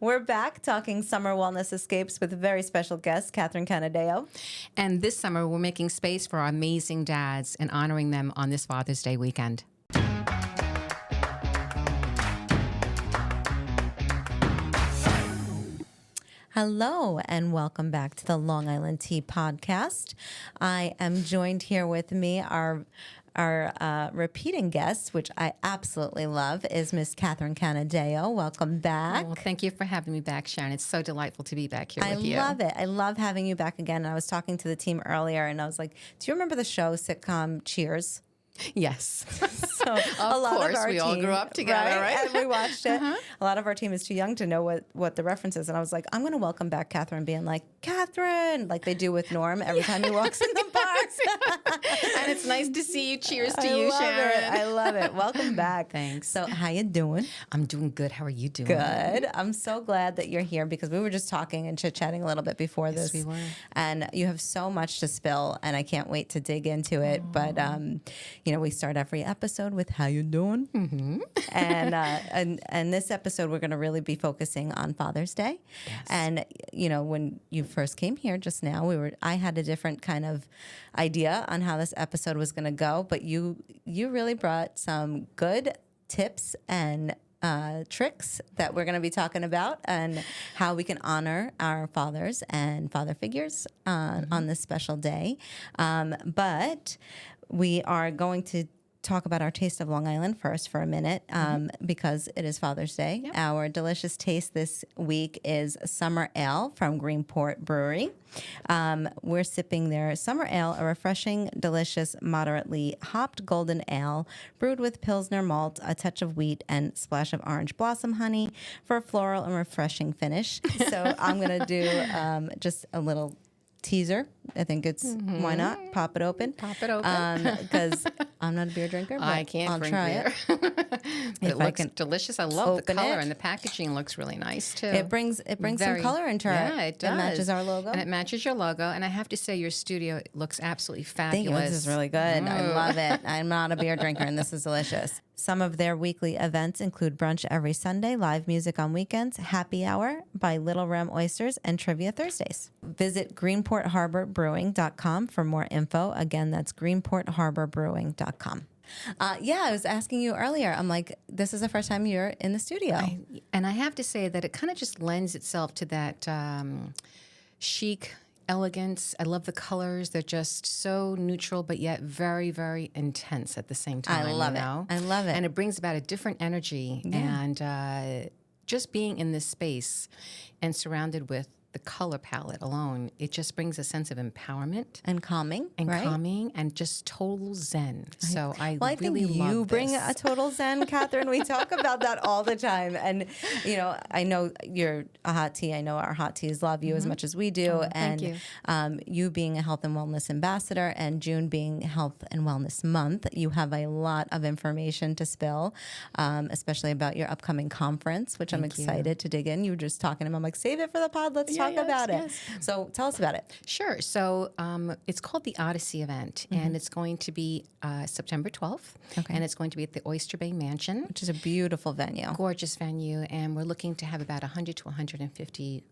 We're back talking summer wellness escapes with a very special guest, Catherine Canedeo. And this summer, we're making space for our amazing dads and honoring them on this Father's Day weekend. Hello, and welcome back to the Long Island Tea Podcast. I am joined here with me, our repeating guest, which I absolutely love, is Miss Catherine Canedeo. Welcome back. Well, thank you for having me back, Sharon. It's so delightful to be back here with you. I love it. I love having you back again. And I was talking to the team earlier, and I was like, do you remember the show sitcom Cheers? Yes. So a lot of our we team, all grew up together, right? And we watched it. A lot of our team is too young to know what the reference is. And I was like, I'm going to welcome back Catherine, being like, Catherine, like they do with Norm every time he walks in the bar. And it's nice to see you. Cheers to I you, love Sharon. it. I love it. Welcome back. Thanks. So how you doing? I'm doing good. How are you doing? Good. I'm so glad that you're here because we were just talking and chit-chatting a little bit before Yes, this. we were. And you have so much to spill, and I can't wait to dig into it. But, we start every episode with how you doing? Mm-hmm. And this episode, we're going to really be focusing on Father's Day. Yes. And, when you first came here just now, I had a different kind of idea on how this episode was going to go, but you really brought some good tips and tricks that we're going to be talking about and how we can honor our fathers and father figures on this special day. But we are going to talk about our taste of Long Island first for a minute because it is Father's Day. Yep. Our delicious taste this week is Summer Ale from Greenport Brewery. We're sipping their Summer Ale, a refreshing, delicious, moderately hopped golden ale brewed with Pilsner Malt, a touch of wheat, and splash of orange blossom honey for a floral and refreshing finish. So I'm going to do just a little teaser. I think it's why not pop it open? Pop it open. Because I'm not a beer drinker. But I can't I'll drink try beer. it. It looks delicious. I love the color, it. and the packaging looks really nice too. It brings some color into it. Yeah, it does. It matches our logo. And it matches your logo. And I have to say, your studio looks absolutely fabulous. Thank you. This is really good. I love it. I'm not a beer drinker, and this is delicious. Some of their weekly events include brunch every Sunday, live music on weekends, happy hour by Little Ram Oysters, and Trivia Thursdays. Visit greenportharborbrewing.com for more info. Again, that's greenportharborbrewing.com. I was asking you earlier. I'm like, this is the first time you're in the studio. And I have to say that it kind of just lends itself to that chic elegance. I love the colors. They're just so neutral, but yet very, very intense at the same time. I love it. I love it. And it brings about a different energy. Yeah. And just being in this space and surrounded with the color palette alone, it just brings a sense of empowerment. And calming. And just total zen. So I really think love you bring this. a total zen, Catherine. We talk about that all the time. And, I know you're a hot tea. I know our hot teas love you as much as we do. Thank you. You being a Health and Wellness Ambassador and June being Health and Wellness Month, you have a lot of information to spill, especially about your upcoming conference, which I'm excited to dig in. You were just talking to him. I'm like, save it for the pod. Let's talk about it. So tell us about it. Sure. So it's called the Odyssey event, and it's going to be September 12th. Okay. And it's going to be at the Oyster Bay Mansion. Which is a beautiful venue. Gorgeous venue. And we're looking to have about 100 to 150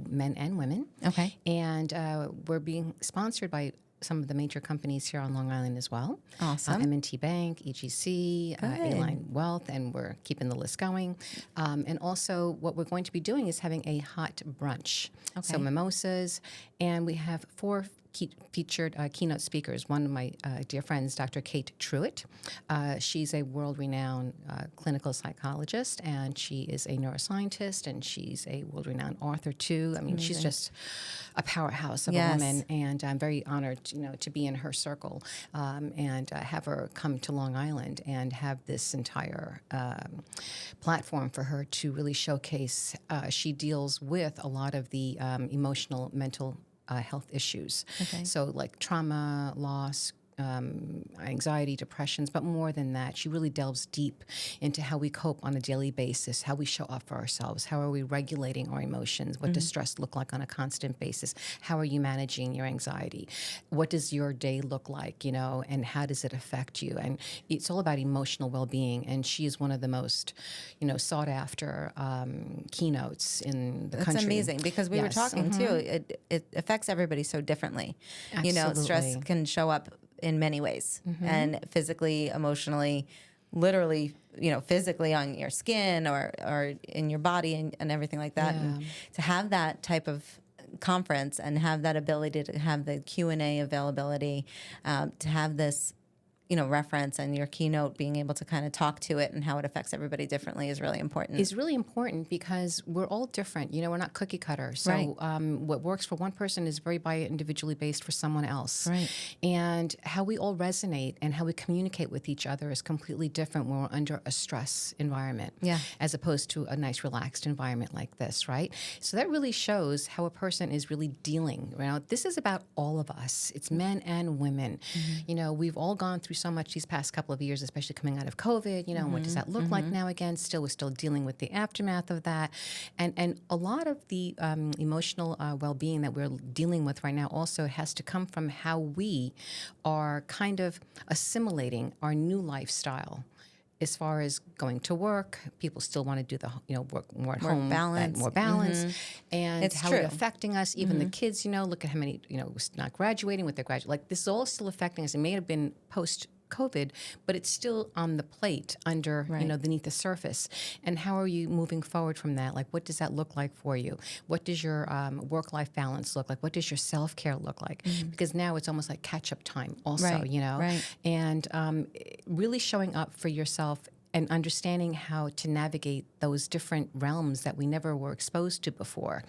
men and women. Okay. And we're being sponsored by some of the major companies here on Long Island as well. Awesome. M&T Bank, EGC, A-Line Wealth, and we're keeping the list going. And also what we're going to be doing is having a hot brunch. Okay. So mimosas, and we have 4 featured keynote speakers. One of my dear friends, Dr. Kate Truitt. She's a world-renowned clinical psychologist, and she is a neuroscientist, and she's a world-renowned author too. I mean, she's just a powerhouse of a woman, and I'm very honored, to be in her circle and have her come to Long Island and have this entire platform for her to really showcase. She deals with a lot of the emotional, mental health issues. Okay. So like trauma, loss, anxiety, depressions, but more than that, she really delves deep into how we cope on a daily basis, how we show up for ourselves, how are we regulating our emotions, what does stress look like on a constant basis, how are you managing your anxiety, what does your day look like, and how does it affect you? And it's all about emotional well-being, and she is one of the most, sought after keynotes in the country. That's amazing, because we were talking too, it affects everybody so differently. Absolutely. Stress can show up in many ways, and physically, emotionally, literally, physically on your skin or in your body and everything like that. And to have that type of conference and have that ability to have the Q&A availability, to have this, reference and your keynote being able to kind of talk to it and how it affects everybody differently is really important. It's really important because we're all different. We're not cookie cutter. So what works for one person is very individually based for someone else. Right. And how we all resonate and how we communicate with each other is completely different when we're under a stress environment, as opposed to a nice relaxed environment like this, right? So that really shows how a person is really dealing. This is about all of us. It's men and women. We've all gone through so much these past couple of years, especially coming out of COVID, and what does that look like now again? We're still dealing with the aftermath of that. And a lot of the emotional well-being that we're dealing with right now also has to come from how we are kind of assimilating our new lifestyle. As far as going to work, people still want to do the work more at home, balance, more balance, and it's how true. it's affecting us. Even the kids, look at how many not graduating with their graduate. Like this is all still affecting us. It may have been post COVID, but it's still on the plate under, beneath the surface. And how are you moving forward from that? Like, what does that look like for you? What does your work-life balance look like? What does your self-care look like? Because now it's almost like catch-up time also, And really showing up for yourself and understanding how to navigate those different realms that we never were exposed to before.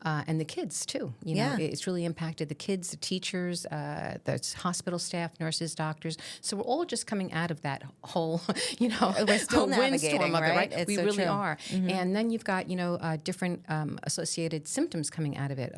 And the kids, too. It's really impacted the kids, the teachers, the hospital staff, nurses, doctors. So we're all just coming out of that whole, we're still windstorm of it, right? It's we so really true. are. And then you've got, different associated symptoms coming out of it,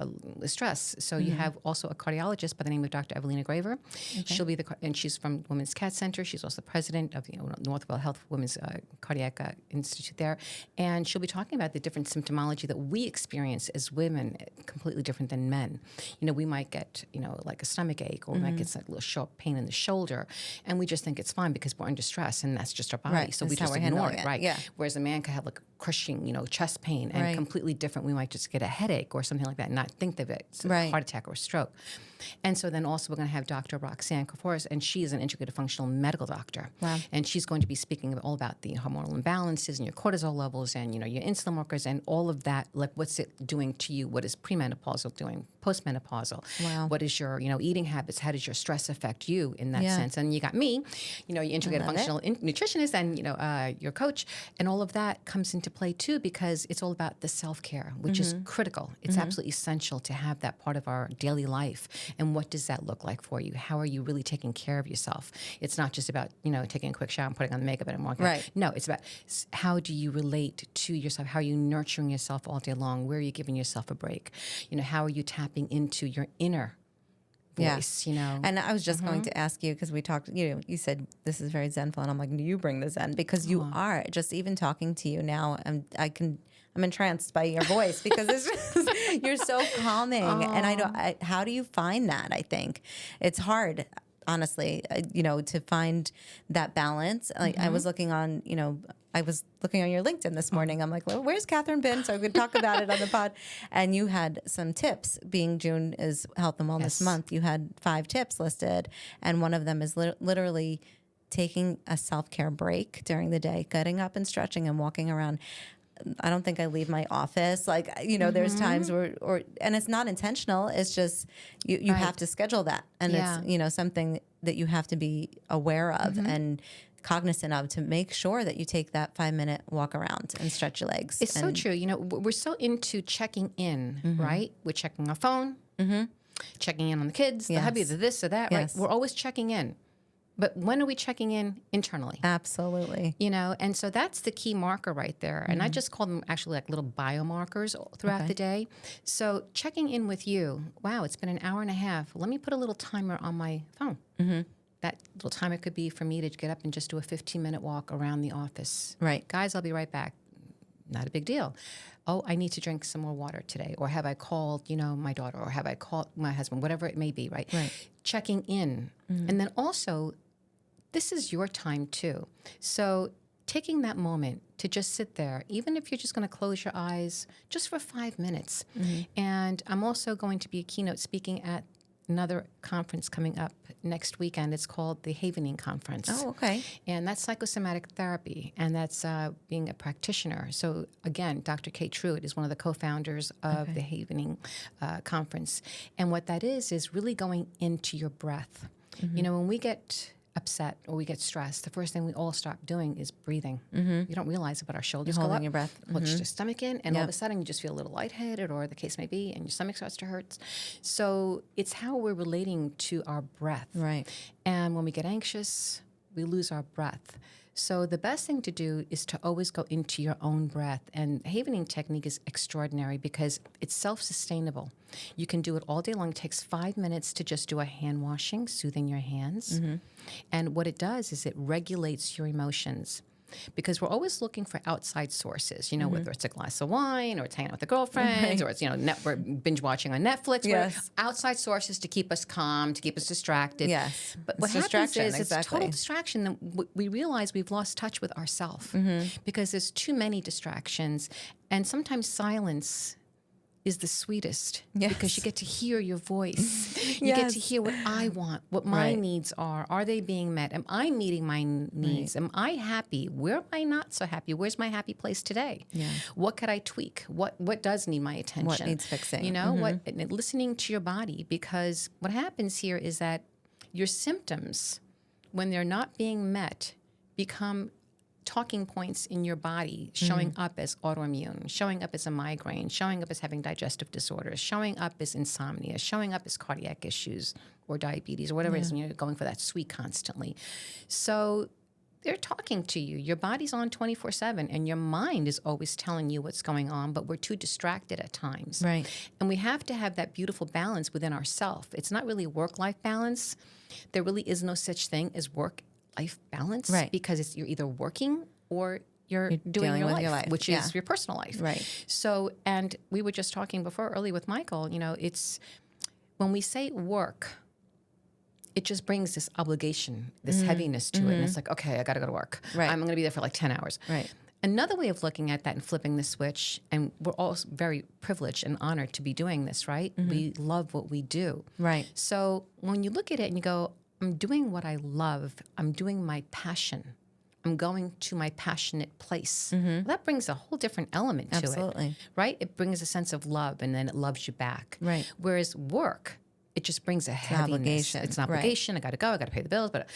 stress. So you have also a cardiologist by the name of Dr. Evelina Graver. She'll be and she's from Women's CAT Center. She's also the president of Northwell Health Women's Cardiac Institute there. And she'll be talking about the different symptomology that we experience as women, completely different than men. We might get, like a stomach ache, or we might get a little sharp pain in the shoulder, and we just think it's fine because we're under stress, and that's just our body. Right. So That's we just ignore it, right? Yeah. Whereas a man could have like crushing, chest pain, and completely different. We might just get a headache or something like that and not think of it. It's a heart attack or a stroke. And so then also we're going to have Dr. Roxanne Kaforis, and she is an integrated functional medical doctor. Wow. And she's going to be speaking all about the hormonal imbalances and your cortisol levels and, your insulin markers and all of that. Like, what's it doing to you? What is premenopausal doing? Postmenopausal? Wow. What is your, eating habits? How does your stress affect you in that sense? And you got me, your integrated functional nutritionist and, your coach. And all of that comes into play, too, because it's all about the self-care, which is critical. It's absolutely essential to have that part of our daily life. And what does that look like for you? How are you really taking care of yourself? It's not just about, taking a quick shower and putting on the makeup and walking out. No, it's about how do you relate to yourself? How are you nurturing yourself all day long? Where are you giving yourself a break? How are you tapping into your inner voice, And I was just going to ask you, because we talked, you said this is very zenful, and I'm like, do you bring the zen? Because you are. Just even talking to you now, I'm entranced by your voice because it's just, you're so calming. And how do you find that? I think it's hard, honestly, to find that balance. Like I was looking on, I was looking on your LinkedIn this morning. I'm like, well, where's Catherine been? So we could talk about it on the pod. And you had some tips. Being June is Health and Wellness Month, you had 5 tips listed. And one of them is literally taking a self-care break during the day, getting up and stretching and walking around. I don't think I leave my office. Like, there's times where, and it's not intentional. It's just, you have to schedule that. And it's, something that you have to be aware of and cognizant of to make sure that you take that 5-minute walk around and stretch your legs. It's so true. We're so into checking in, right? We're checking our phone, checking in on the kids, the hubby, the this or that, right? We're always checking in. But when are we checking in internally? Absolutely. And so that's the key marker right there. And I just call them actually like little biomarkers throughout the day. So checking in with you, wow, it's been an hour and a half. Let me put a little timer on my phone. that little time it could be for me to get up and just do a 15-minute walk around the office. Right. Guys, I'll be right back. Not a big deal. Oh, I need to drink some more water today. Or have I called, my daughter? Or have I called my husband? Whatever it may be, right? Right. Checking in. And then also, this is your time too. So taking that moment to just sit there, even if you're just going to close your eyes just for 5 minutes. And I'm also going to be a keynote speaking at another conference coming up next weekend. It's called the Havening Conference. Oh, okay. And that's psychosomatic therapy, and that's being a practitioner. So again, Dr. Kate Truitt is one of the co-founders of the Havening Conference. And what that is really going into your breath. When we get upset or we get stressed, the first thing we all stop doing is breathing. You don't realize it, but our shoulders go Holding up, your breath. push your stomach in, and all of a sudden you just feel a little lightheaded, or the case may be, and your stomach starts to hurt. So it's how we're relating to our breath. Right. And when we get anxious, we lose our breath. So the best thing to do is to always go into your own breath. And havening technique is extraordinary because it's self-sustainable. You can do it all day long. It takes 5 minutes to just do a hand washing, soothing your hands. And what it does is it regulates your emotions. Because we're always looking for outside sources, whether it's a glass of wine or it's hanging out with the girlfriends or it's, we're binge watching on Netflix. Yes. We're outside sources to keep us calm, to keep us distracted. Yes. But what It's happens distraction, is it's exactly. total distraction. Then we realize we've lost touch with ourselves because there's too many distractions. And sometimes silence is the sweetest because you get to hear your voice. You get to hear what I want, what my needs are. Are they being met? Am I meeting my needs? Am I happy? Where am I not so happy? Where's my happy place today? What could I tweak? What does need my attention? What needs fixing? And listening to your body, because what happens here is that your symptoms, when they're not being met, become talking points in your body showing up as autoimmune, showing up as a migraine, showing up as having digestive disorders, showing up as insomnia, showing up as cardiac issues or diabetes or whatever it is, and you're going for that sweet constantly. So they're talking to you. Your body's on 24/7, and your mind is always telling you what's going on, but we're too distracted at times. Right. And we have to have that beautiful balance within ourselves. It's not really work-life balance. There really is no such thing as work-life balance, because you're either working or you're doing your life, which is your personal life. Right. So, and we were just talking before earlier with Michael, it's when we say work, it just brings this obligation, this heaviness to it. And it's like, okay, I got to go to work. Right. I'm going to be there for like 10 hours. Right. Another way of looking at that and flipping the switch, and we're all very privileged and honored to be doing this, right? We love what we do. Right. So when you look at it and you go, I'm doing what I love, I'm doing my passion, I'm going to my passionate place. Well, that brings a whole different element to it, right? It brings a sense of love, and then it loves you back. Right. Whereas work, it just brings a heaviness. Obligation. It's an obligation. I got to go. I got to pay the bills. But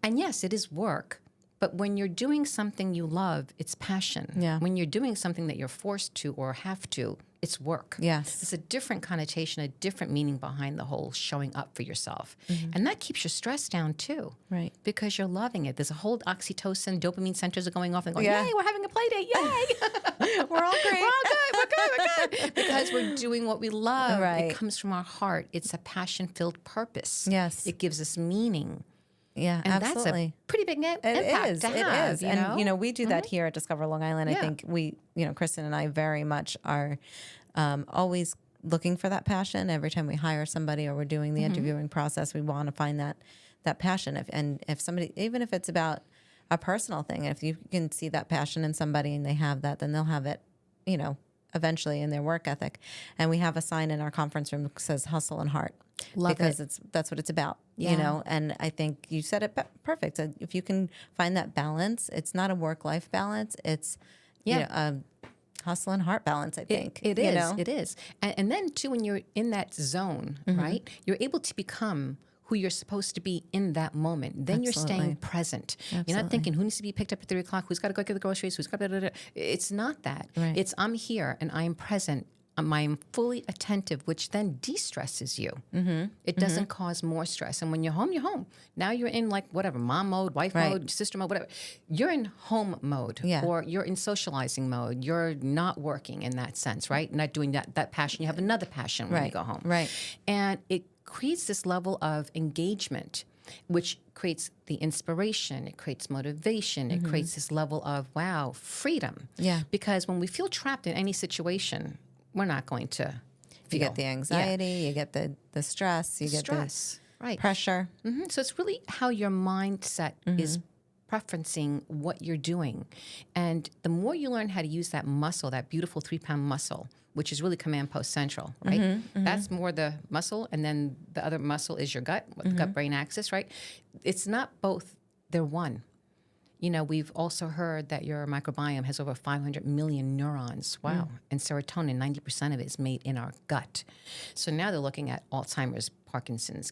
and yes, it is work. But when you're doing something you love, it's passion. Yeah. When you're doing something that you're forced to or have to, it's work. Yes. It's a different connotation, a different meaning behind the whole showing up for yourself. And that keeps your stress down too. Right. Because you're loving it. There's a whole oxytocin, dopamine centers are going off and going, yay, we're having a play date, yay. We're all great. We're good. Because we're doing what we love. Right. It comes from our heart. It's a passion-filled purpose. Yes. It gives us meaning. Yeah, And absolutely. that's a pretty big impact to have. It is. We do that here at Discover Long Island. I think Kristen and I very much are always looking for that passion. Every time we hire somebody or we're doing the interviewing process, we want to find that passion. If somebody, even if it's about a personal thing, if you can see that passion in somebody and they have that, then they'll have it, eventually in their work ethic. And we have a sign in our conference room that says hustle and heart. Because that's what it's about, and I think you said it perfect. So if you can find that balance, it's not a work-life balance. It's, a hustle and heart balance, I think. It is. It is. And then, too, when you're in that zone, right, you're able to become who you're supposed to be in that moment. Then you're staying present. You're not thinking, who needs to be picked up at 3 o'clock? Who's got to go get the groceries? Who's got to... It's not that. Right. It's I'm here and I am present. I am fully attentive, which then de-stresses you. It doesn't cause more stress. And when you're home, you're home. Now you're in mom mode, wife mode, sister mode, whatever. You're in home mode or you're in socializing mode. You're not working in that sense, right? Not doing that passion. You have another passion when you go home. Right. And it creates this level of engagement which creates the inspiration. It creates motivation. It creates this level of, wow, freedom. Yeah. Because when we feel trapped in any situation, we're not going to feel. You get the anxiety, you get the stress, you get stress, the pressure. So it's really how your mindset is preferencing what you're doing. And the more you learn how to use that muscle, that beautiful 3-pound muscle, which is really command post central, right? That's more the muscle. And then the other muscle is your gut, the gut brain axis, right? It's not both, they're one. You know, we've also heard that your microbiome has over 500 million neurons. Wow. And serotonin, 90% of it is made in our gut. So now they're looking at Alzheimer's, Parkinson's,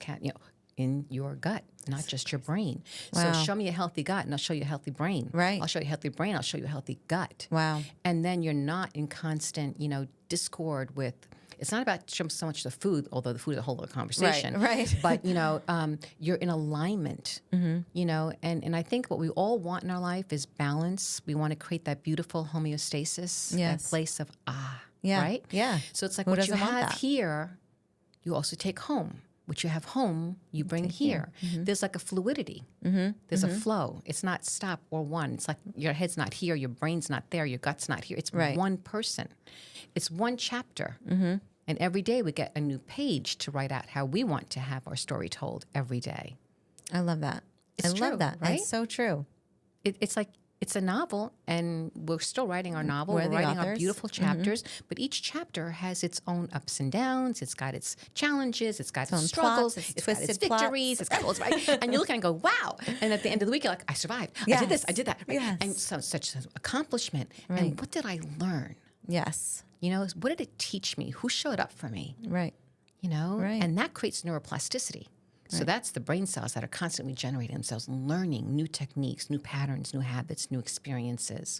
in your gut, not just your brain. Wow. So show me a healthy gut and I'll show you a healthy brain. Right. I'll show you a healthy brain, I'll show you a healthy gut. Wow. And then you're not in constant, discord with, it's not about so much the food, although the food is a whole other conversation. Right. But, you're in alignment, and I think what we all want in our life is balance. We want to create that beautiful homeostasis, that place of right? Yeah. So it's like Who what you doesn't want have that? here, you also take home. What you have home, you bring here. There's like a fluidity. There's a flow. It's not stop or one. It's like your head's not here, your brain's not there, your gut's not here. It's one person. It's one chapter. And every day we get a new page to write out how we want to have our story told every day. I love that. It's true, love that. right? It's so true. It's like, it's a novel, and we're still writing our novel. We're We're the writing our authors. beautiful chapters, but each chapter has its own ups and downs. It's got its challenges. It's got its own struggles. plots, its It's got its twisted plots. victories. It's got all its right. And you look and go, wow. And at the end of the week, you're like, I survived. I did this. I did that. Yes. And so such an accomplishment. Right. And what did I learn? Yes. What did it teach me? Who showed up for me? Right. Right. And that creates neuroplasticity. So that's the brain cells that are constantly generating themselves, learning new techniques, new patterns, new habits, new experiences.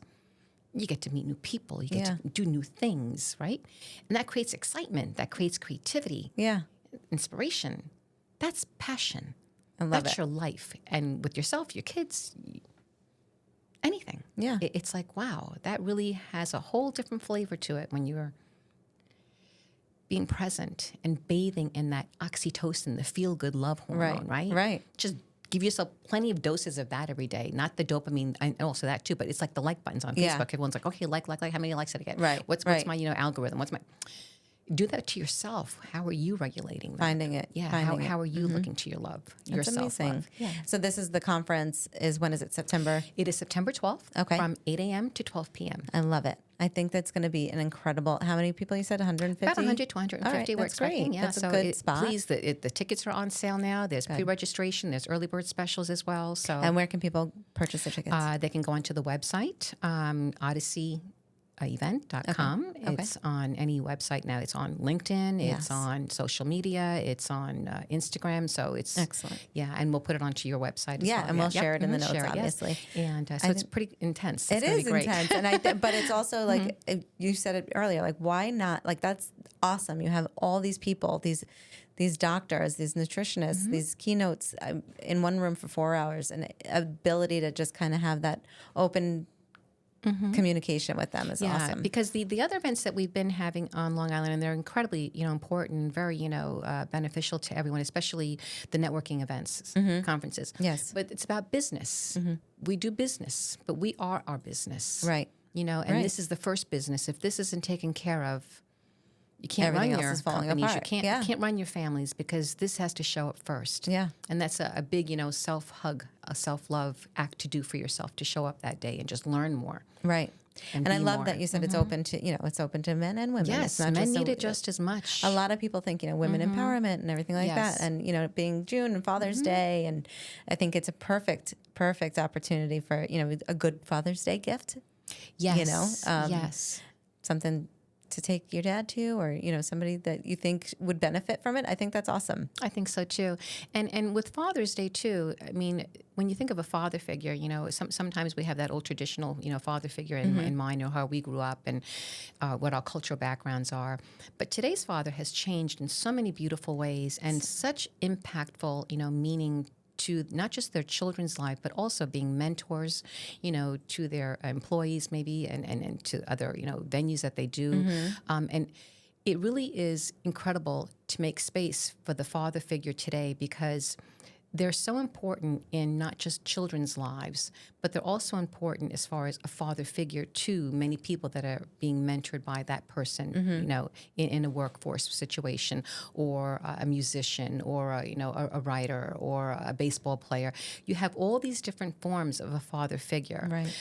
You get to meet new people. You get to do new things, right? And that creates excitement. That creates creativity. Yeah. Inspiration. That's passion. I love That's it. your life. And with yourself, your kids, anything. Yeah. It's like, wow, that really has a whole different flavor to it when you're being present and bathing in that oxytocin, the feel-good love hormone, right? Right. Just give yourself plenty of doses of that every day. Not the dopamine, and also that too, but it's like the like buttons on Facebook. Yeah. Everyone's like, okay, like. How many likes did I get? Right, What's right. my algorithm? Do that to yourself. How are you regulating that? Finding it. Yeah. Finding How are you looking to your love, your That's amazing. self-love? Yeah. So this is the conference. When is it? September? It is September 12th Okay. from 8 a.m. to 12 p.m. I love it. I think that's going to be an incredible. How many people you said? 150. About 100 to 150 All right, we're that's great. expecting. Yeah, That's a good spot. Please, the tickets are on sale now. There's pre-registration. There's early bird specials as well. So And where can people purchase their tickets? they can go onto the website, odysseyevent.com. Okay. It's on any website now. It's on LinkedIn. Yes. It's on social media. It's on Instagram. So it's Excellent. Yeah, and we'll put it onto your website as well. And we'll share it in the notes, share it, yes. obviously. And so it's pretty intense. It's It gonna is be great. intense, and but it's also like you said it earlier. Like, why not? Like, that's awesome. You have all these people, these doctors, these nutritionists, these keynotes in one room for 4 hours, and ability to just kind of have that open communication with them is awesome. Because the other events that we've been having on Long Island, and they're incredibly important, very beneficial to everyone, especially the networking events, conferences. Yes. But it's about business. We do business, but we are our business. Right. And Right. this is the first business. If this isn't taken care of, you can't Everything run else your is falling companies. apart. You can't run your families because this has to show up first. Yeah. And that's a big, self-hug, a self-love act to do for yourself, to show up that day and just learn more. Right. And And I be love more. that you said it's open to, it's open to men and women. Yes, It's not men just need it just as much. a lot of people think, women empowerment and everything like Yes. that. And, being June and Father's Day. And I think it's a perfect opportunity for, a good Father's Day gift. Yes. um, yes. Something to take your dad to, or, somebody that you think would benefit from it. I think that's awesome. I think so too. And with Father's Day too, I mean, when you think of a father figure, sometimes we have that old traditional, father figure in mind, how we grew up and what our cultural backgrounds are. But today's father has changed in so many beautiful ways and such impactful, meaning to not just their children's life, but also being mentors, to their employees maybe, and to other, venues that they do. And it really is incredible to make space for the father figure today, because they're so important in not just children's lives, but they're also important as far as a father figure to many people that are being mentored by that person, you know, in a workforce situation, or a musician, or a writer, or a baseball player. You have all these different forms of a father figure, Right.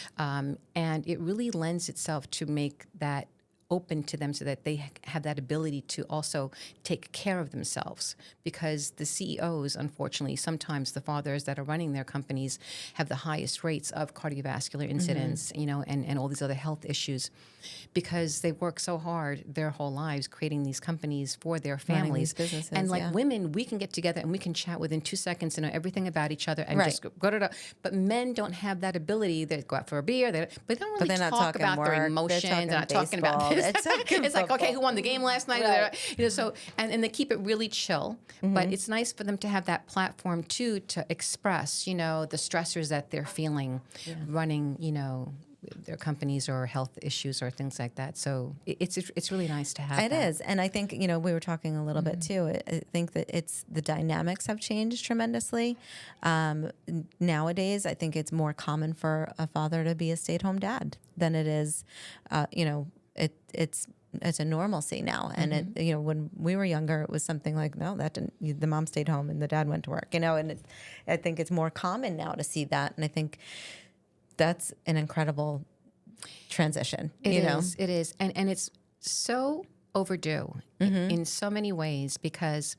and it really lends itself to make that open to them so that they have that ability to also take care of themselves, because the CEOs, unfortunately, sometimes the fathers that are running their companies have the highest rates of cardiovascular incidents, you know, and all these other health issues, because they work so hard their whole lives creating these companies for their families. these businesses, and like yeah. women, we can get together and we can chat within 2 seconds and know everything about each other and Right. just go to. But men don't have that ability. They go out for a beer, but they don't really they're not talk talking about work, their they're emotions. talking They're not talking about baseball, this. it's talking It's like, okay, football. who won the game last night? Right. You know, so and they keep it really chill. But it's nice for them to have that platform too, to express, you know, the stressors that they're feeling running, you know, their companies or health issues or things like that. So it's really nice to have. It is. And I think, you know, we were talking a little bit too. I think that the dynamics have changed tremendously. Nowadays, I think it's more common for a father to be a stay-at-home dad than it is, you know, it's a normalcy now. And it, you know, when we were younger, it was something like, no, that didn't, the mom stayed home and the dad went to work, you know, and I think it's more common now to see that. And I think that's an incredible transition. It know? is. And it's so overdue in so many ways, because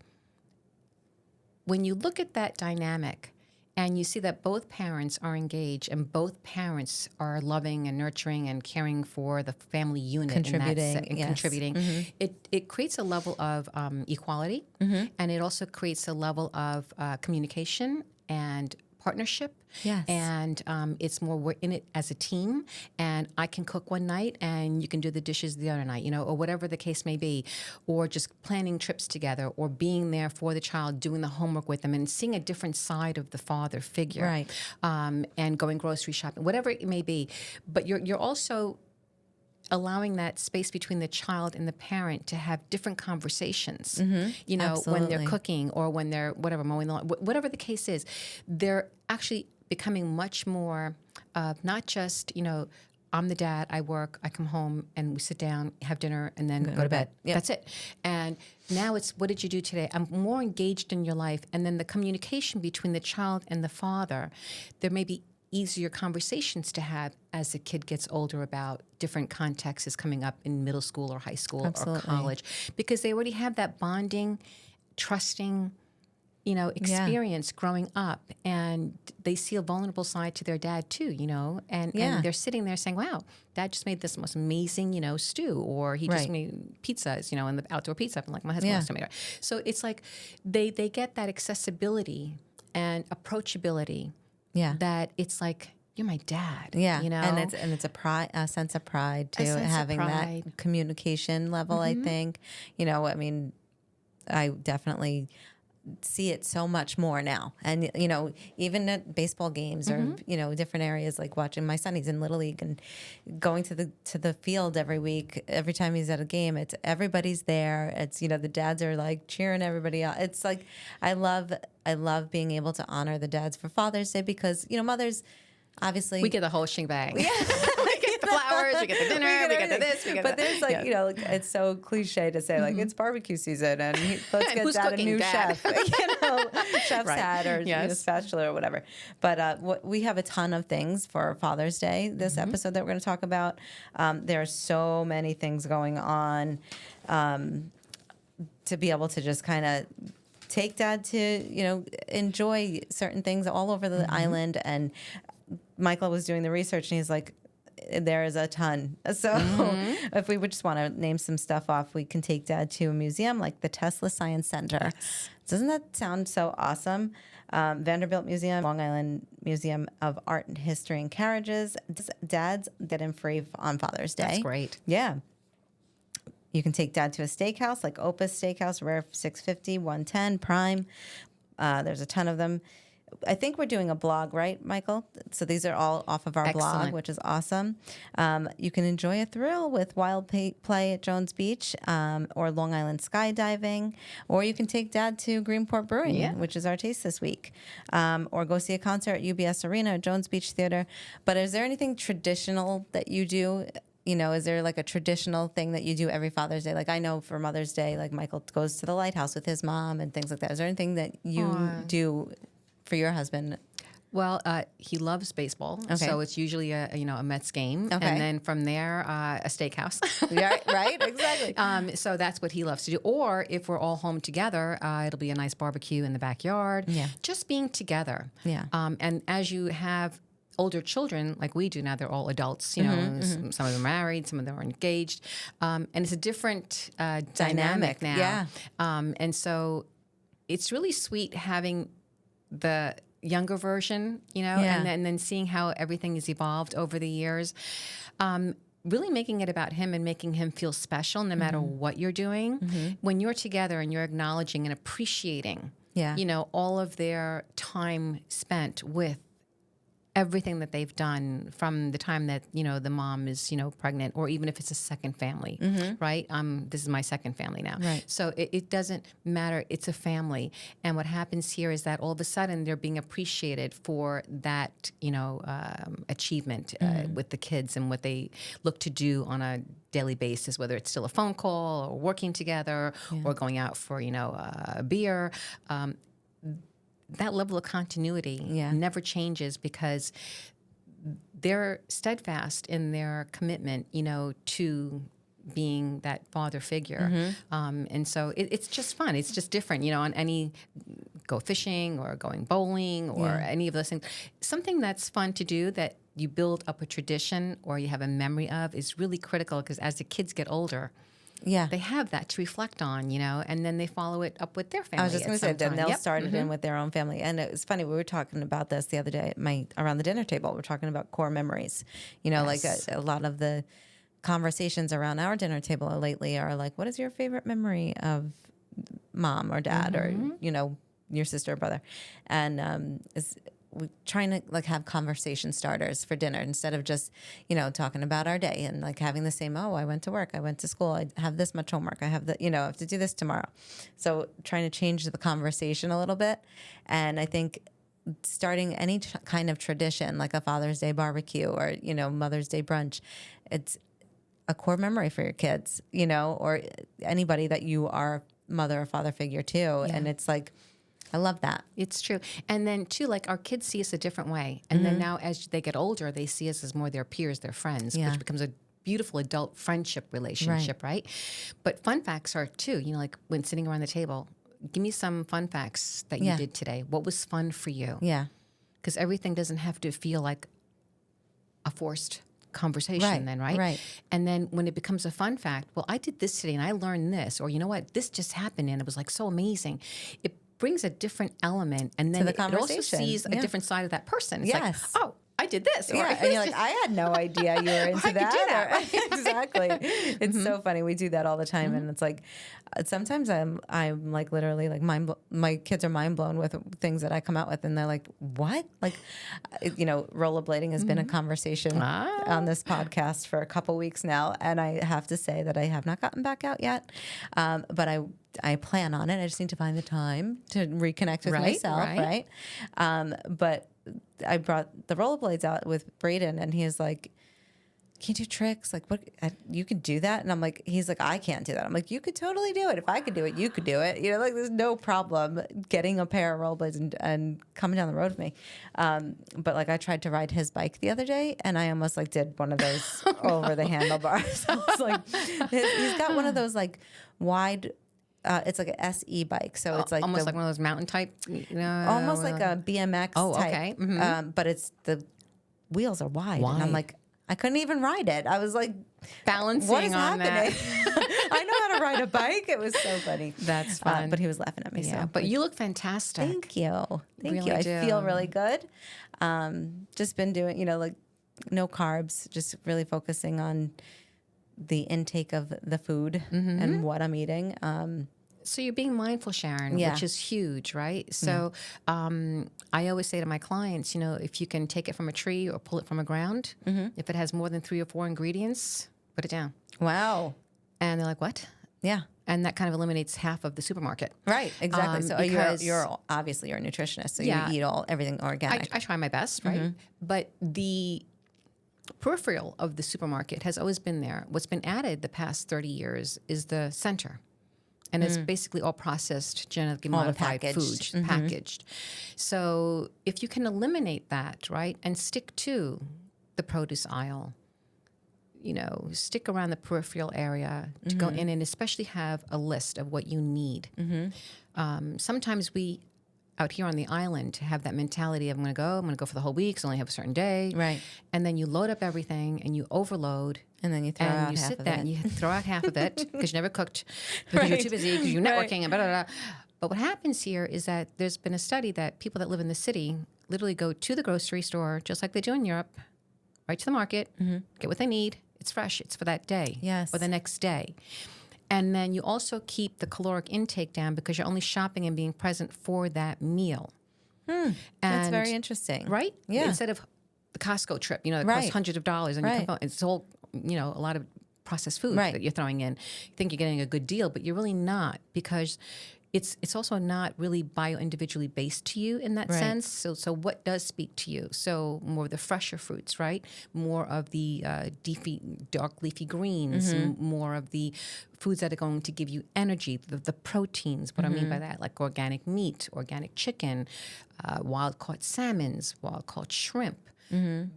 when you look at that dynamic and you see that both parents are engaged and both parents are loving and nurturing and caring for the family unit contributing, it creates a level of equality, and it also creates a level of communication and partnership. Yes. And it's more, we're in it as a team, and I can cook one night and you can do the dishes the other night, you know, or whatever the case may be, or just planning trips together, or being there for the child, doing the homework with them, and seeing a different side of the father figure, Right. And going grocery shopping, whatever it may be. But you're also allowing that space between the child and the parent to have different conversations, you know, when they're Absolutely. cooking or when they're mowing the lawn, whatever the case is, they're actually becoming much more not just, you know, I'm the dad, I work, I come home, and we sit down, have dinner, and then go to bed. Yep. That's it. And now it's, what did you do today? I'm more engaged in your life. And then the communication between the child and the father, there may be easier conversations to have as the kid gets older about different contexts coming up in middle school or high school or college, because they already have that bonding, trusting, you know, experience growing up, and they see a vulnerable side to their dad too, you know, and they're sitting there saying, wow, dad just made this most amazing, you know, stew, or he just made pizzas, you know, in the outdoor pizza, like my husband wants to make it. So it's like they get that accessibility and approachability. Yeah. That it's like, you're my dad. Yeah. You know? And it's a sense of pride too, having that communication level, I think. You know, I mean, I definitely see it so much more now. And, you know, even at baseball games or, you know, different areas, like watching my son, he's in Little League, and going to the field every week, every time he's at a game, it's everybody's there. It's, you know, the dads are like cheering everybody on. It's like, I love being able to honor the dads for Father's Day, because, you know, mothers, obviously, we get the whole shebang. Yeah. We get the flowers, we get the dinner, we get the this, we get but that. there's like, you know, like, it's so cliche to say, like, it's barbecue season and let's get who's dad a cooking, new Dad? chef, you know, chef's Right. hat or you know, Yes. spatula or whatever. But we have a ton of things for Father's Day, this episode that we're going to talk about. There are so many things going on, to be able to just kind of take dad to, you know, enjoy certain things all over the island. And Michael was doing the research, and he's like, there is a ton. So if we would just want to name some stuff off, we can take dad to a museum like the Tesla Science Center. Yes. Doesn't that sound so awesome? Vanderbilt Museum, Long Island Museum of Art and History and Carriages. Dads get in free on Father's Day. That's great. Yeah. You can take dad to a steakhouse like Opus Steakhouse, Rare 650, 110, Prime. There's a ton of them. I think we're doing a blog, right, Michael? So these are all off of our blog, Excellent. which is awesome. You can enjoy a thrill with wild play at Jones Beach or Long Island skydiving, or you can take Dad to Greenport Brewing, which is our taste this week, or go see a concert at UBS Arena or Jones Beach Theater. But is there anything traditional that you do? You know, is there like a traditional thing that you do every Father's Day? Like I know for Mother's Day, like Michael goes to the lighthouse with his mom and things like that. Is there anything that you do for your husband? Well, he loves baseball, so it's usually a Mets game, and then from there a steakhouse. Right, exactly. So that's what he loves to do. Or if we're all home together, it'll be a nice barbecue in the backyard. Yeah, just being together. Yeah, and as you have older children like we do now, they're all adults, you know, some of them are married, some of them are engaged, and it's a different dynamic now. Yeah, and so it's really sweet having the younger version, you know, and then seeing how everything has evolved over the years. Really making it about him and making him feel special no matter what you're doing. When you're together and you're acknowledging and appreciating, you know, all of their time spent with everything that they've done from the time that, you know, the mom is, you know, pregnant, or even if it's a second family, right? This is my second family now. Right. So it doesn't matter. It's a family. And what happens here is that all of a sudden they're being appreciated for that, you know, achievement with the kids and what they look to do on a daily basis, whether it's still a phone call or working together or going out for, you know, a beer. That level of continuity never changes because they're steadfast in their commitment, you know, to being that father figure. And so it's just fun. It's just different, you know, on any go fishing or going bowling or any of those things. Something that's fun to do that you build up a tradition or you have a memory of is really critical because as the kids get older, they have that to reflect on, you know, and then they follow it up with their family. I was just going to say, then they'll start it in with their own family. And it was funny, we were talking about this the other day around the dinner table. We're talking about core memories. You know, like a lot of the conversations around our dinner table lately are like, what is your favorite memory of mom or dad or, you know, your sister or brother? And we're trying to like have conversation starters for dinner instead of just, you know, talking about our day and like having the same, oh, I went to work, I went to school, I have this much homework, I have the, you know, I have to do this tomorrow. So trying to change the conversation a little bit. And I think starting any kind of tradition, like a Father's Day barbecue or, you know, Mother's Day brunch, it's a core memory for your kids, you know, or anybody that you are mother or father figure to. And it's like, I love that. It's true. And then, too, like our kids see us a different way. And then now as they get older, they see us as more their peers, their friends, which becomes a beautiful adult friendship relationship, right? But fun facts are, too, you know, like when sitting around the table, give me some fun facts that you did today. What was fun for you? Yeah. Because everything doesn't have to feel like a forced conversation then, right? Right. And then when it becomes a fun fact, well, I did this today and I learned this, or you know what, this just happened and it was like so amazing. It brings a different element, and then it also sees a different side of that person. It's like, oh, I did this. Or, and you're like, I had no idea you were into that. Exactly. It's so funny. We do that all the time, and it's like sometimes I'm like literally like my kids are mind blown with things that I come out with, and they're like, what? Like, you know, rollerblading has been a conversation on this podcast for a couple weeks now, and I have to say that I have not gotten back out yet, but I plan on it. I just need to find the time to reconnect with myself, right? But I brought the rollerblades out with Braden, and he is like, "Can you do tricks? Like, what? You could do that?" And I'm like, "He's like, I can't do that." I'm like, "You could totally do it. If I could do it, you could do it. You know, like there's no problem getting a pair of rollerblades and coming down the road with me." But like, I tried to ride his bike the other day, and I almost like did one of those over the handlebars. I was like, he's got one of those like wide. It's like an SE bike, so it's like almost like one of those mountain type, you know, almost like a BMX type. Okay. But it's the wheels are wide, and I'm like, I couldn't even ride it. I was like balancing what is on happening? that. I know how to ride a bike. It was so funny. That's fun. But he was laughing at me. Yeah, so but you look fantastic. Thank you. Thank really you. I do. feel really good. Just been doing, you know, like no carbs. Just really focusing on the intake of the food and what I'm eating. So you're being mindful, Sharon, Yeah. which is huge, right? So I always say to my clients, if you can take it from a tree or pull it from a ground, if it has more than 3 or 4 ingredients, put it down. Wow. And they're like, what? Yeah. And that kind of eliminates half of the supermarket. Right. Exactly. So because you're obviously you're a nutritionist, so Yeah. you eat everything organic. I try my best, right? But the peripheral of the supermarket has always been there. What's been added the past 30 years is the center. And it's basically all processed, genetically modified packaged. food, packaged. So if you can eliminate that, right, and stick to the produce aisle, stick around the peripheral area to go in and especially have a list of what you need. Sometimes we, out here on the island, have that mentality of I'm going to go for the whole week, so I only have a certain day. Right. And then you load up everything and you overload. And then you throw out And you half sit of there it. and you throw out half of it because you never cooked, because you're too busy, because you're networking and blah, blah, blah. But what happens here is that there's been a study that people that live in the city literally go to the grocery store, just like they do in Europe, right to the market, get what they need. It's fresh. It's for that day. Yes. Or the next day. And then you also keep the caloric intake down because you're only shopping and being present for that meal. That's very interesting. Right? Yeah. Instead of the Costco trip, that Right. costs hundreds of dollars and you Right. come home, it's all, a lot of processed food Right. that you're throwing in. You think you're getting a good deal, but you're really not, because it's also not really bio-individually based to you in that Right. sense. So what does speak to you? So more of the fresher fruits, right? More of the dark leafy greens, more of the foods that are going to give you energy, the proteins. What I mean by that, like organic meat, organic chicken, wild-caught salmons, wild-caught shrimp.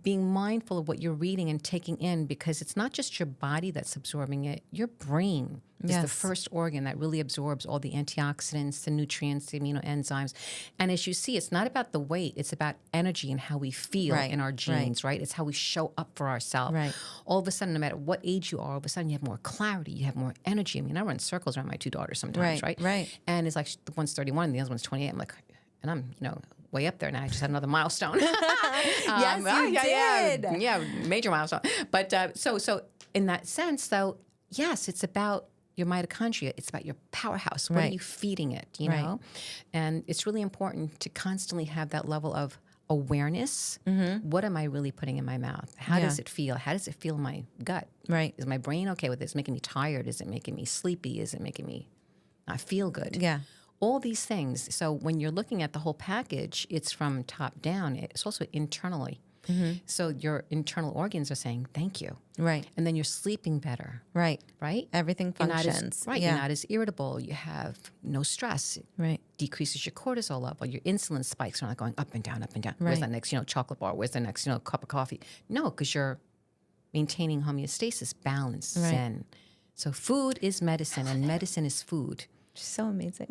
Being mindful of what you're reading and taking in, because it's not just your body that's absorbing it. Your brain is the Yes. first organ that really absorbs all the antioxidants, the nutrients, the amino enzymes. And as you see, it's not about the weight. It's about energy and how we feel Right, in our right. genes, right? It's how we show up for ourselves. Right. All of a sudden, no matter what age you are, all of a sudden you have more clarity. You have more energy. I mean, I run circles around my 2 daughters sometimes, Right, right? right. And it's like the one's 31 and the other one's 28. I'm like, and I'm, way up there now. I just had another milestone. Yes, you did. Yeah, major milestone. But so in that sense, though, yes, it's about your mitochondria. It's about your powerhouse. What are Right. you feeding it, Right. know? And it's really important to constantly have that level of awareness. What am I really putting in my mouth? How Yeah. does it feel? How does it feel in my gut? Right. Is my brain okay with it? Is it making me tired? Is it making me sleepy? Is it making me not feel good? Yeah. All these things. So when you're looking at the whole package, it's from top down. It's also internally. So your internal organs are saying thank you. Right. And then you're sleeping better, Right. right? Everything You're not functions. as, right. Yeah. You're not as irritable. You have no stress. It Right. decreases your cortisol level. Your insulin spikes are not going up and down, up and down. Right. Where's that next, chocolate bar? Where's the next, cup of coffee? No, because you're maintaining homeostasis, balance, Right. zen. So food is medicine and medicine is food. So amazing.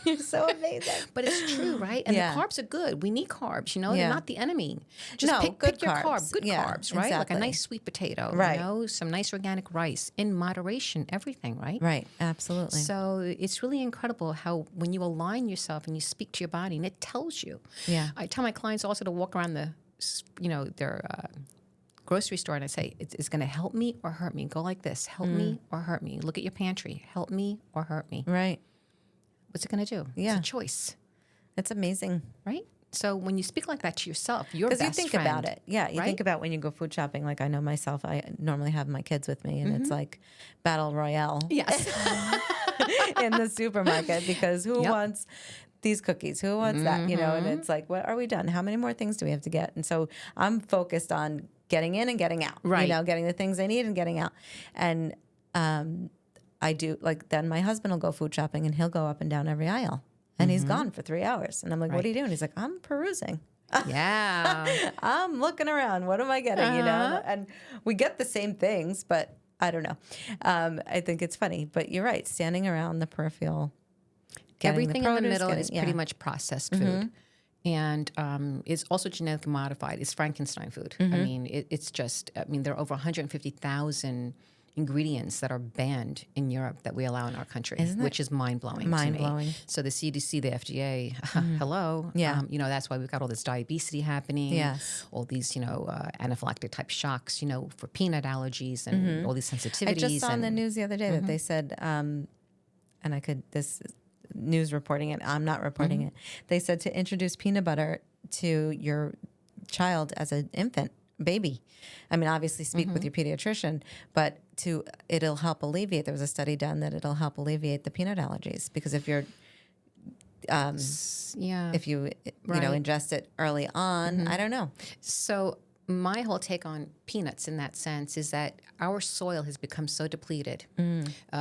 You're so amazing. But it's true, right? And Yeah. the carbs are good. We need carbs, Yeah. They're not the enemy. Just No, pick good your carbs. carb, good Yeah, carbs, right? Like exactly. a nice sweet potato, Right. some nice organic rice in moderation, everything, right? Right. Absolutely. So it's really incredible how when you align yourself and you speak to your body and it tells you. Yeah. I tell my clients also to walk around their grocery store and I say, it's going to help me or hurt me. Go like this, help me or hurt me. Look at your pantry, help me or hurt me. Right. What's it going to do? Yeah. It's a choice. It's amazing. Right? So when you speak like that to yourself, your best Because you think friend, about it. Yeah. You right? think about when you go food shopping. Like I know myself, I normally have my kids with me and it's like battle royale Yes. in the supermarket because who Yep. wants these cookies? Who wants that? And it's like, what are we done? How many more things do we have to get? And so I'm focused on getting in and getting out, Right. Getting the things I need and getting out. And I do then my husband will go food shopping and he'll go up and down every aisle and he's gone for 3 hours. And I'm like, what are you doing? He's like, I'm perusing. Yeah. I'm looking around. What am I getting? And we get the same things, but I don't know. I think it's funny, but you're right. Standing around the peripheral, getting Everything the in the produce, middle is getting- pretty much processed food. And it's also genetically modified. It's Frankenstein food. I mean, it's just, there are over 150,000 ingredients that are banned in Europe that we allow in our country, which is mind-blowing Mind-blowing. to me. So the CDC, the FDA, hello. Yeah. That's why we've got all this diabetes happening. Yes. All these, anaphylactic type shocks, for peanut allergies and all these sensitivities. I just saw on the news the other day that they said, and this news reporting it, I'm not reporting it. They said to introduce peanut butter to your child as an infant, baby. I mean, obviously speak with your pediatrician, but it'll help alleviate. There was a study done that it'll help alleviate the peanut allergies, because if you're if you ingest it early on, I don't know. So my whole take on peanuts in that sense is that our soil has become so depleted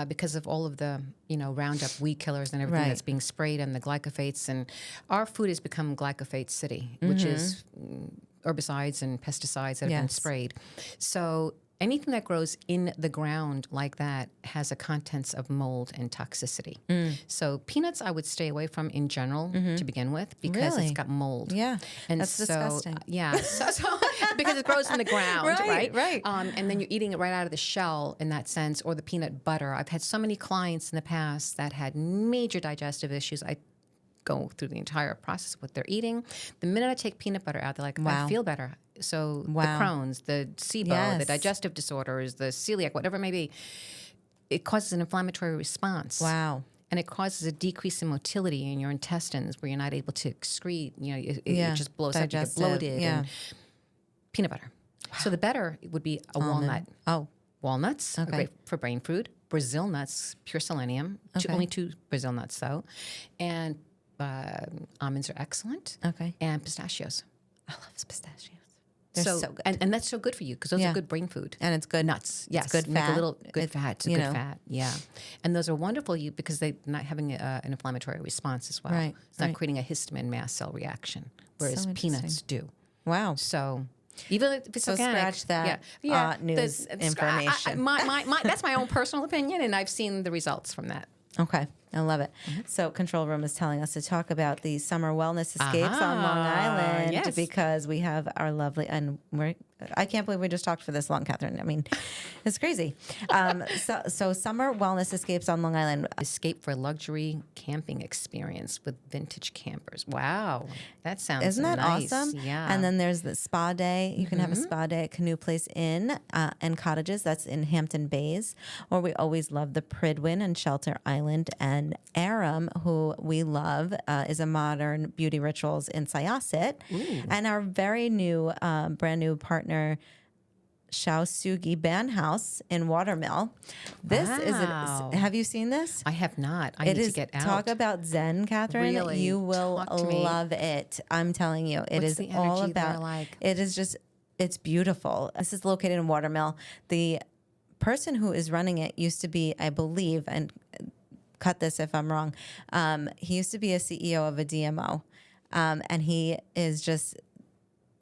because of all of the Roundup weed killers and everything that's being sprayed, and the glyphosates, and our food has become glyphosate city, which is herbicides and pesticides that have been sprayed. So anything that grows in the ground like that has a contents of mold and toxicity. So peanuts I would stay away from in general to begin with, because it's got mold. Yeah, and that's disgusting. Yeah, so because it grows in the ground, right? And then you're eating it right out of the shell in that sense, or the peanut butter. I've had so many clients in the past that had major digestive issues. I go through the entire process of what they're eating. The minute I take peanut butter out, they're like, I feel better. So the Crohn's, the SIBO, the digestive disorders, the celiac, whatever it may be, it causes an inflammatory response. Wow. And it causes a decrease in motility in your intestines, where you're not able to excrete. It just blows up, you get bloated. And peanut butter. Wow. So the better would be a walnut. Oh. Walnuts are great for brain food. Brazil nuts, pure selenium. Only 2 Brazil nuts, though. And almonds are excellent. Okay. And pistachios. I love pistachios. They're so good. And that's so good for you, because those are good brain food. And it's good. Nuts. Yes. It's good Make fat. a little good fat. It's a good fat. Yeah. And those are wonderful because they're not having an inflammatory response as well. Right. It's not creating a histamine mast cell reaction, whereas peanuts do. Wow. So even if it's organic, scratch that news information. That's my own personal opinion, and I've seen the results from that. Okay. I love it. So Control Room is telling us to talk about the summer wellness escapes on Long Island, because we have our lovely, and I can't believe we just talked for this long, Catherine. I mean, it's crazy. So summer wellness escapes on Long Island. Escape for luxury camping experience with vintage campers. Wow. That sounds Isn't that nice. awesome? Yeah. And then there's the spa day. You can have a spa day at Canoe Place Inn and Cottages. That's in Hampton Bays. Or we always love the Pridwin and Shelter Island. And Aram, who we love, is a modern beauty rituals in Syosset. And our very new, brand new partner, Shausugi Ban House in Watermill. This is have you seen this? I have not. I need to get out. Talk about Zen, Catherine. Really? You will love it. I'm telling you. It is all about it is just, it's beautiful. This is located in Watermill. The person who is running it used to be, I believe, and cut this if I'm wrong, he used to be a CEO of a DMO. And he is just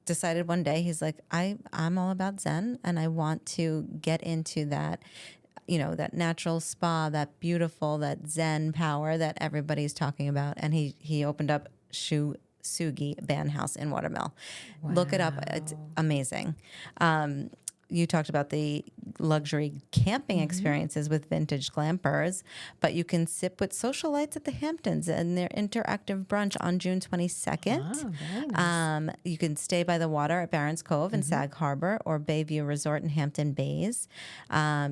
decided one day, he's like, I'm all about Zen, and I want to get into that, that natural spa, that beautiful, that Zen power that everybody's talking about. And he opened up Sugi Ban House in Watermill. Wow. Look it up. It's amazing. You talked about the luxury camping experiences with vintage glampers, but you can sip with socialites at the Hamptons and their interactive brunch on June 22nd. Oh, very nice. You can stay by the water at Barron's Cove in Sag Harbor or Bayview Resort in Hampton Bays.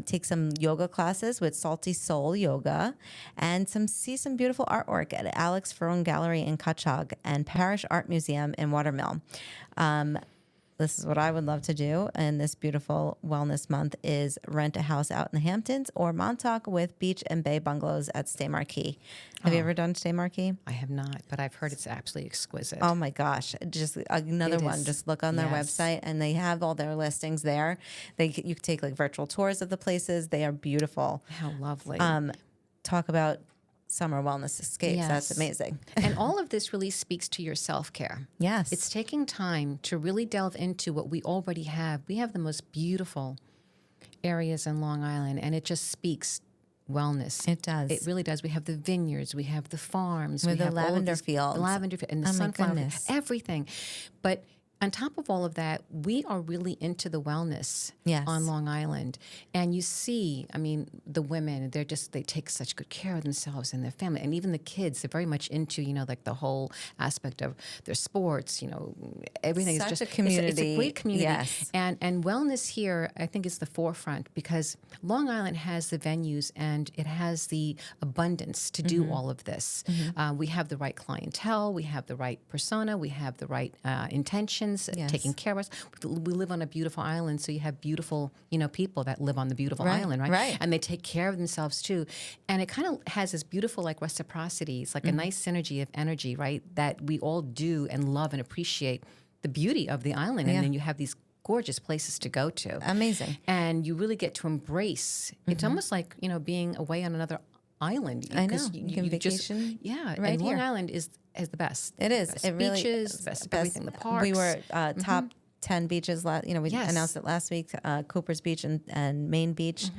Take some yoga classes with Salty Soul Yoga, and see some beautiful artwork at Alex Ferron Gallery in Cutchogue and Parish Art Museum in Watermill. This is what I would love to do in this beautiful wellness month, is rent a house out in the Hamptons or Montauk with beach and bay bungalows at Stay Marquee. Have you ever done Stay Marquee? I have not, but I've heard it's absolutely exquisite. Oh my gosh. Just another one. Just look on their website and they have all their listings there. You can take like virtual tours of the places. They are beautiful. How lovely. Talk about summer wellness escapes. Yes. That's amazing. And all of this really speaks to your self-care. Yes. It's taking time to really delve into what we already have. We have the most beautiful areas in Long Island, and it just speaks wellness. It does. It really does. We have the vineyards, we have the farms, with we the have lavender fields, and the sunflower, everything. But On top of all of that, we are really into the wellness Yes. on Long Island. And you see, I mean, the women, they take such good care of themselves and their family. And even the kids, they're very much into, like the whole aspect of their sports, everything Such is just a community. It's a great community. Yes. And wellness here, I think, is the forefront because Long Island has the venues and it has the abundance to do all of this. We have the right clientele, we have the right persona, we have the right intentions, Yes. taking care of us. We live on a beautiful island, so you have beautiful, people that live on the beautiful island, right? Right. And they take care of themselves too. And it kind of has this beautiful like reciprocity. It's like a nice synergy of energy, right? That we all do and love and appreciate the beauty of the island. And then you have these gorgeous places to go to. Amazing. And you really get to embrace. It's almost like, being away on another island. I know. Because You can vacation and Long here. Island is the best. It is. Best It really beaches, best everything. The parks. We were top 10 beaches. We Yes. announced it last week. Cooper's Beach and Main Beach.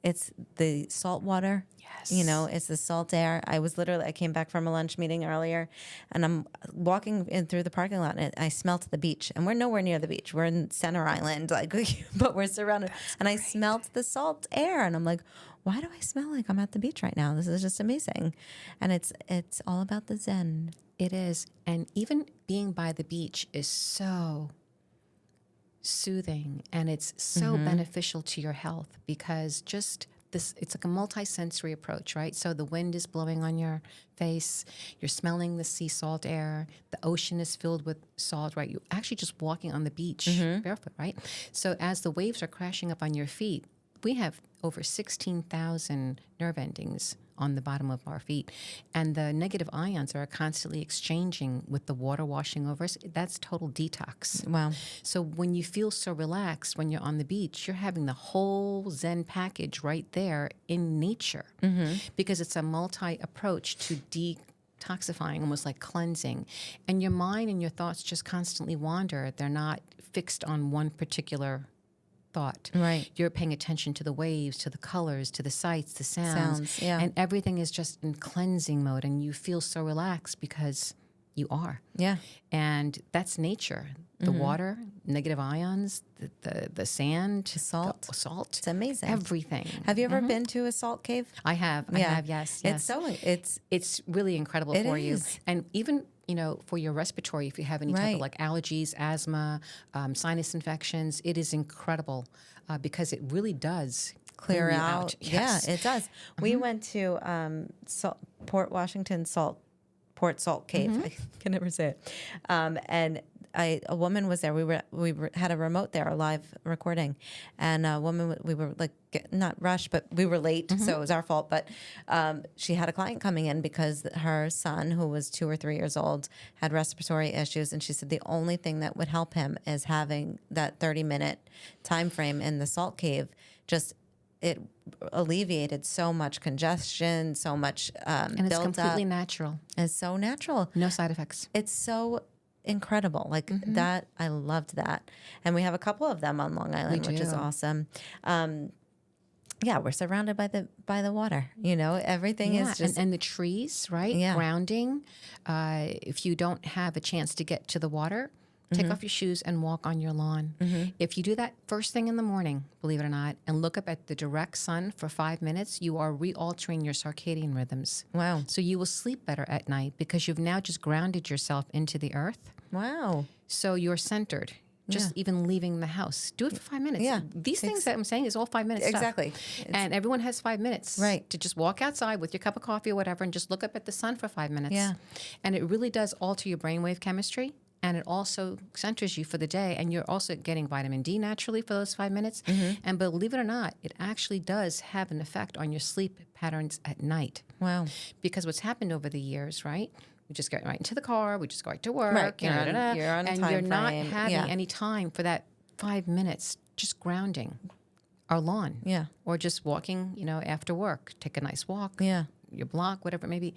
It's the salt water. Yes. It's the salt air. I came back from a lunch meeting earlier, and I'm walking in through the parking lot, and I smelt the beach. And we're nowhere near the beach. We're in Center Island, but we're surrounded. And I smelt the salt air, and I'm like, why do I smell like I'm at the beach right now? This is just amazing. And it's all about the zen. It is. And even being by the beach is so soothing and it's so beneficial to your health because just this, it's like a multi-sensory approach, right? So the wind is blowing on your face, you're smelling the sea salt air, the ocean is filled with salt, right? You're actually just walking on the beach barefoot, right? So as the waves are crashing up on your feet, we have over 16,000 nerve endings on the bottom of our feet. And the negative ions are constantly exchanging with the water washing over us. That's total detox. Wow. So when you feel so relaxed when you're on the beach, you're having the whole Zen package right there in nature because it's a multi-approach to detoxifying, almost like cleansing. And your mind and your thoughts just constantly wander. They're not fixed on one particular thought. Right. You're paying attention to the waves, to the colors, to the sights, the sounds. Yeah. And everything is just in cleansing mode and you feel so relaxed because you are. Yeah. And that's nature. The water, negative ions, the sand, the salt. Salt. It's amazing. Everything. Have you ever been to a salt cave? I have, yes. It's really incredible for you. is. And even, for your respiratory, if you have any type Right. of like allergies, asthma, sinus infections, it is incredible because it really does Clear clean you out. Yes. Yeah, it does. We went to Port Washington Port Salt Cave. I can never say it. And a woman was there. We had a remote there, a live recording, and a woman. We were like not rushed, but we were late, so it was our fault. But she had a client coming in because her son, who was 2 or 3 years old, had respiratory issues, and she said the only thing that would help him is having that 30-minute time frame in the salt cave. Just it alleviated so much congestion, so much And it's built completely up. natural. It's so natural. No side effects. It's so incredible. Like that, I loved that. And we have a couple of them on Long Island, which is do. awesome. Yeah, we're surrounded by the water. Everything is just and the trees, right? Yeah. Grounding. If you don't have a chance to get to the water, take off your shoes and walk on your lawn. If you do that first thing in the morning, believe it or not, and look up at the direct sun for 5 minutes, you are re-altering your circadian rhythms. Wow. So you will sleep better at night because you've now just grounded yourself into the earth. Wow. So you're centered. Just even leaving the house. Do it for 5 minutes. Yeah. These things that I'm saying is all 5 minutes stuff. Exactly. And everyone has 5 minutes Right. to just walk outside with your cup of coffee or whatever and just look up at the sun for 5 minutes. Yeah. And it really does alter your brainwave chemistry. And it also centers you for the day. And you're also getting vitamin D naturally for those 5 minutes. And believe it or not, it actually does have an effect on your sleep patterns at night. Wow. Because what's happened over the years, right? We just get right into the car. We just go right to work. Right. You're on a and time you're not frame. having Yeah. any time for that 5 minutes just grounding our lawn. Yeah. Or just walking, after work. Take a nice walk. Yeah. Your block, whatever it may be.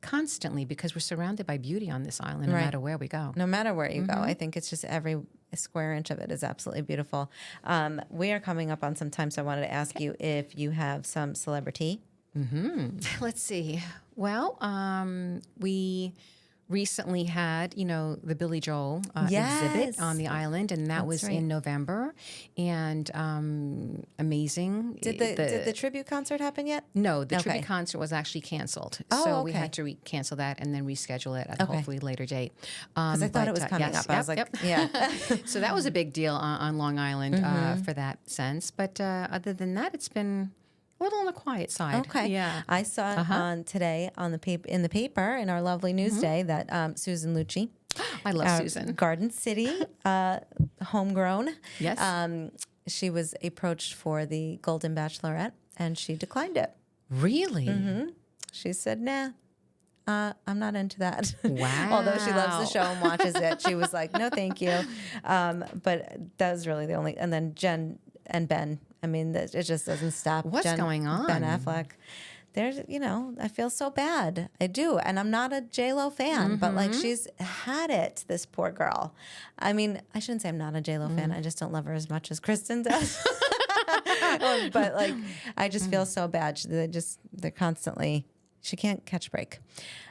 Constantly, because we're surrounded by beauty on this island, no Right. matter where we go. No matter where you go, I think it's just every square inch of it is absolutely beautiful. We are coming up on some time, so I wanted to ask you if you have some celebrity. Let's see. Well, we recently had, the Billy Joel Yes. exhibit on the island, and that was right. in November, and amazing. Did the tribute concert happen yet? No, the Okay. tribute concert was actually canceled. Oh, so we okay. had to cancel that and then reschedule it at a Okay. hopefully later date. Because I thought it was coming yes, up. I was like, yep. yeah. So that was a big deal on Long Island for that sense. But other than that, it's been a little on the quiet side. Okay. Yeah. I saw it on today on the paper in our lovely news day that Susan Lucci, I love Susan. Garden City, homegrown. Yes. She was approached for the Golden Bachelorette, and she declined it. Really? She said, "Nah, I'm not into that." Wow. Although she loves the show and watches it, she was like, "No, thank you." But that was really the only. And then Jen and Ben. I mean, it just doesn't stop. What's going on? Ben Affleck. There's, I feel so bad. I do. And I'm not a J-Lo fan, but like she's had it, this poor girl. I mean, I shouldn't say I'm not a J-Lo fan. I just don't love her as much as Kristen does. But like, I just feel so bad. They're constantly, she can't catch a break.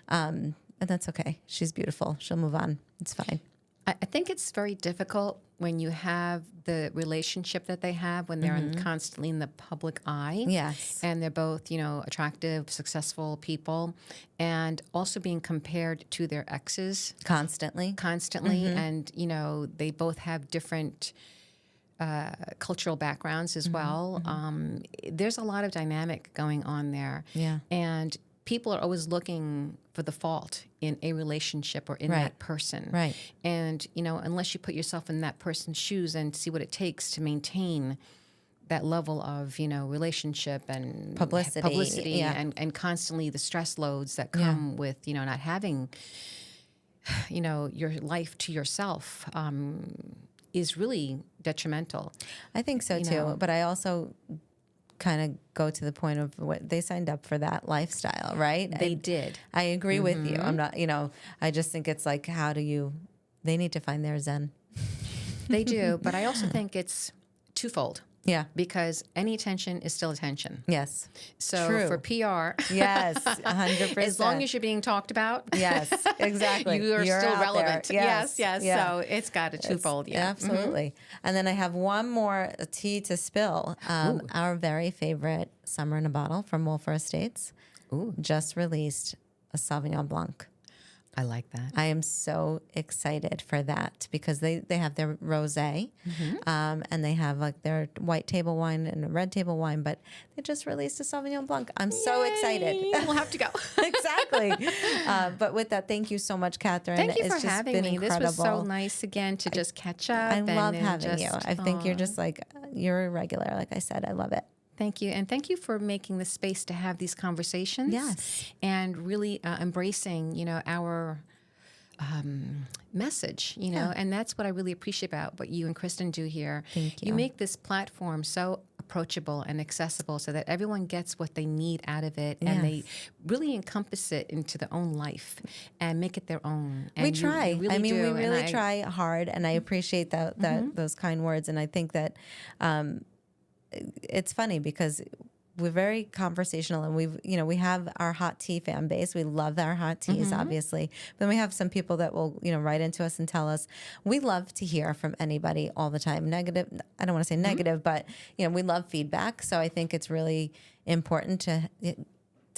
And that's okay. She's beautiful. She'll move on. It's fine. I think it's very difficult when you have the relationship that they have when they're constantly in the public eye. Yes. And they're both, attractive, successful people, and also being compared to their exes Constantly. And, they both have different cultural backgrounds as well. There's a lot of dynamic going on there. Yeah. And people are always looking for the fault in a relationship or in that person. Right. And, unless you put yourself in that person's shoes and see what it takes to maintain that level of, relationship and Publicity, yeah. and constantly the stress loads that come with, not having, your life to yourself is really detrimental. I think so too. But I also kind of go to the point of what they signed up for, that lifestyle, right? They did. I agree with you. I'm not, I just think it's like, they need to find their zen. They do. But I also think it's twofold. Yeah. Because any attention is still attention. Yes. So True. for PR, yes, 100%. as long as you're being talked about, yes, exactly, you're still relevant. Yes. Yeah. So it's got a twofold. Yeah, absolutely. And then I have one more tea to spill. Our very favorite Summer in a Bottle from Wolfer Estates just released a Sauvignon Blanc. I like that. I am so excited for that because they have their rosé, and they have like their white table wine and a red table wine, but they just released a Sauvignon Blanc. I'm so excited. We'll have to go. Exactly. But with that, thank you so much, Catherine. Thank you for just having been me. incredible. This was so nice again to just catch up. I love and having you. I think you're just like, you're a regular. Like I said, I love it. Thank you. And thank you for making the space to have these conversations. Yes. And really embracing, our message, and that's what I really appreciate about what you and Kristen do here. Thank you. You make this platform so approachable and accessible so that everyone gets what they need out of it, and they really encompass it into their own life and make it their own. And we try. You really we do. really try hard, and I appreciate that those kind words. And I think that it's funny because we're very conversational, and we have our hot tea fan base. We love our hot teas, obviously. But then we have some people that will, write into us and tell us. We love to hear from anybody all the time. Negative, I don't want to say negative, but we love feedback. So I think it's really important to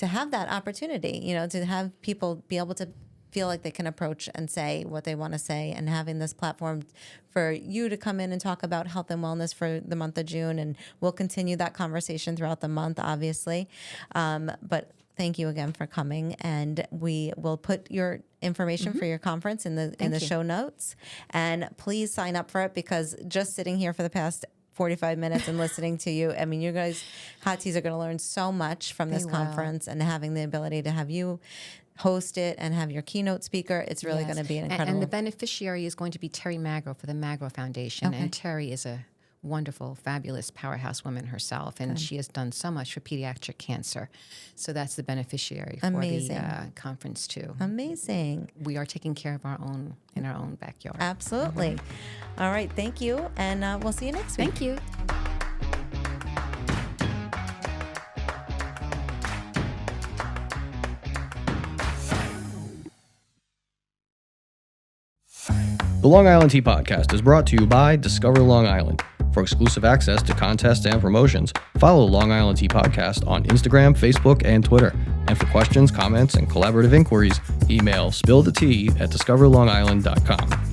have that opportunity, to have people be able to feel like they can approach and say what they want to say, and having this platform for you to come in and talk about health and wellness for the month of June. And we'll continue that conversation throughout the month, obviously. But thank you again for coming. And we will put your information for your conference in the show notes. And please sign up for it, because just sitting here for the past 45 minutes and listening to you, I mean, you guys, hot teas, are going to learn so much from this conference, and having the ability to have you host it and have your keynote speaker, it's really going to be an incredible. And the beneficiary is going to be Terry Magro for the Magro Foundation. Okay. And Terry is a wonderful, fabulous powerhouse woman herself, and she has done so much for pediatric cancer. So that's the beneficiary for the conference too. Amazing. We are taking care of our own in our own backyard. Absolutely. All right. Thank you, and we'll see you next week. Thank you. The Long Island Tea Podcast is brought to you by Discover Long Island. For exclusive access to contests and promotions, follow Long Island Tea Podcast on Instagram, Facebook, and Twitter. And for questions, comments, and collaborative inquiries, email spillthetea@discoverlongisland.com.